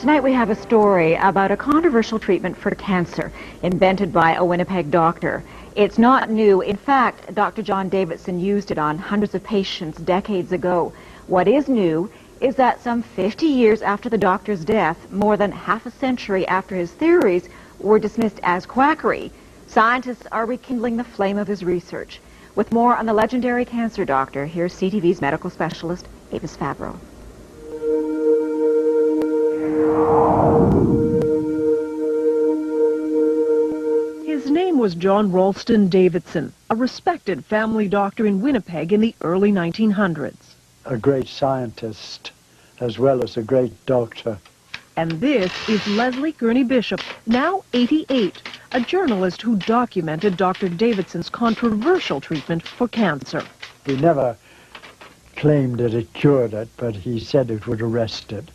Tonight we have a story about a controversial treatment for cancer invented by a Winnipeg doctor. It's not new. In fact, Dr. John Davidson used it on hundreds of patients decades ago. What is new is that some 50 years after the doctor's death, more than half a century after his theories were dismissed as quackery, scientists are rekindling the flame of his research. With more on the legendary cancer doctor, here's CTV's medical specialist, Avis Fabro. His name was John Ralston Davidson, a respected family doctor in Winnipeg in the early 1900s. A great scientist as well as a great doctor. And this is Leslie Gurney Bishop, now 88, a journalist who documented Dr. Davidson's controversial treatment for cancer. He never claimed that it cured it, but he said it would arrest it.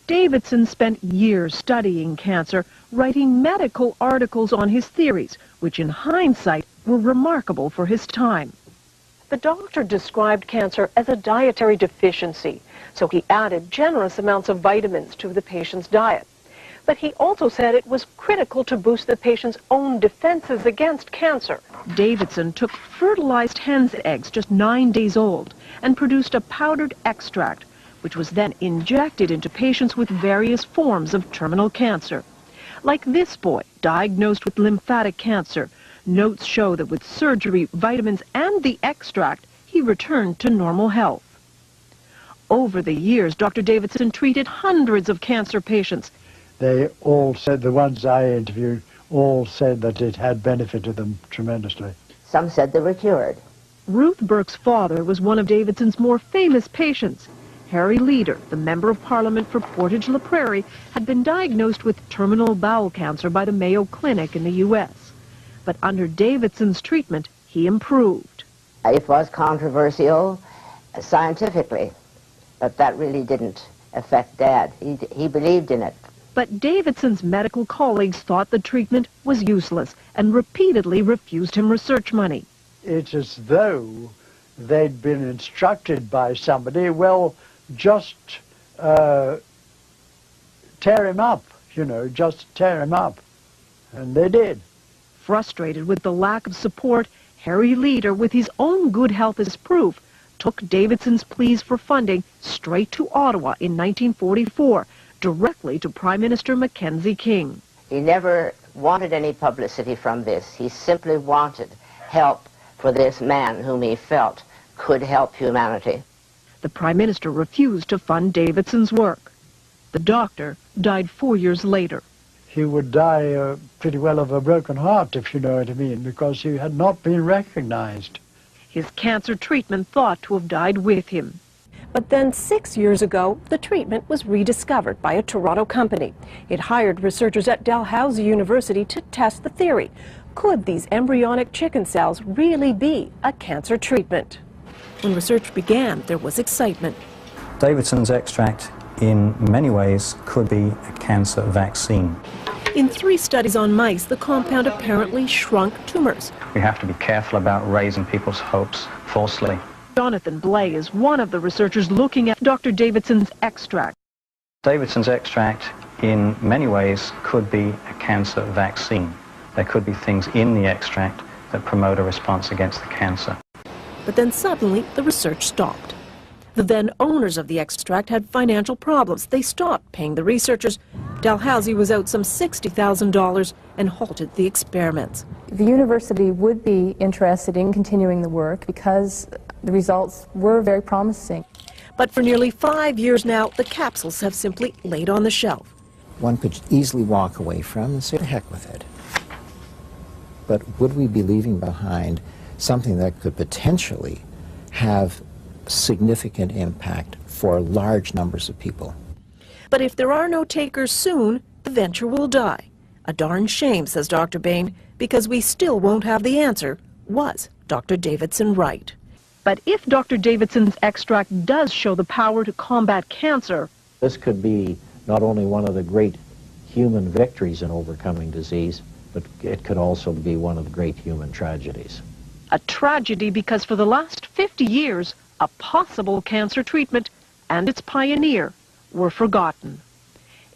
Davidson spent years studying cancer, writing medical articles on his theories, which in hindsight were remarkable for his time. The doctor described cancer as a dietary deficiency, so he added generous amounts of vitamins to the patient's diet. But he also said it was critical to boost the patient's own defenses against cancer. Davidson took fertilized hen's eggs just 9 days old and produced a powdered extract, which was then injected into patients with various forms of terminal cancer. Like this boy, diagnosed with lymphatic cancer, notes show that with surgery, vitamins, and the extract, he returned to normal health. Over the years, Dr. Davidson treated hundreds of cancer patients. They all said, the ones I interviewed, all said that it had benefited them tremendously. Some said they were cured. Ruth Burke's father was one of Davidson's more famous patients. Harry Leader, the Member of Parliament for Portage-la Prairie, had been diagnosed with terminal bowel cancer by the Mayo Clinic in the U.S. But under Davidson's treatment, he improved. It was controversial scientifically, but that really didn't affect Dad. He believed in it. But Davidson's medical colleagues thought the treatment was useless and repeatedly refused him research money. It's as though they'd been instructed by somebody, well, just tear him up, just tear him up. And they did. Frustrated with the lack of support, Harry Leader, with his own good health as proof, took Davidson's pleas for funding straight to Ottawa in 1944, directly to Prime Minister Mackenzie King. He never wanted any publicity from this. He simply wanted help for this man whom he felt could help humanity. The Prime Minister refused to fund Davidson's work. The doctor died 4 years later. He would die pretty well of a broken heart, if you know what I mean, because he had not been recognized. His cancer treatment thought to have died with him. But then 6 years ago, the treatment was rediscovered by a Toronto company. It hired researchers at Dalhousie University to test the theory. Could these embryonic chicken cells really be a cancer treatment? When research began, there was excitement. Davidson's extract, in many ways, could be a cancer vaccine. In 3 studies on mice, the compound apparently shrunk tumors. We have to be careful about raising people's hopes falsely. Jonathan Blay is one of the researchers looking at Dr. Davidson's extract. Davidson's extract, in many ways, could be a cancer vaccine. There could be things in the extract that promote a response against the cancer. But then suddenly, the research stopped. The then owners of the extract had financial problems. They stopped paying the researchers. Dalhousie was out some $60,000 and halted the experiments. The university would be interested in continuing the work because the results were very promising. But for nearly 5 years now, the capsules have simply laid on the shelf. One could easily walk away from and say, the heck with it. But would we be leaving behind something that could potentially have significant impact for large numbers of people? But if there are no takers soon, the venture will die. A darn shame, says Dr. Bain, because we still won't have the answer. Was Dr. Davidson right? But if Dr. Davidson's extract does show the power to combat cancer, this could be not only one of the great human victories in overcoming disease, but it could also be one of the great human tragedies. A tragedy because for the last 50 years, a possible cancer treatment and its pioneer were forgotten.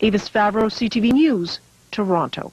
Avis Favreau, CTV News, Toronto.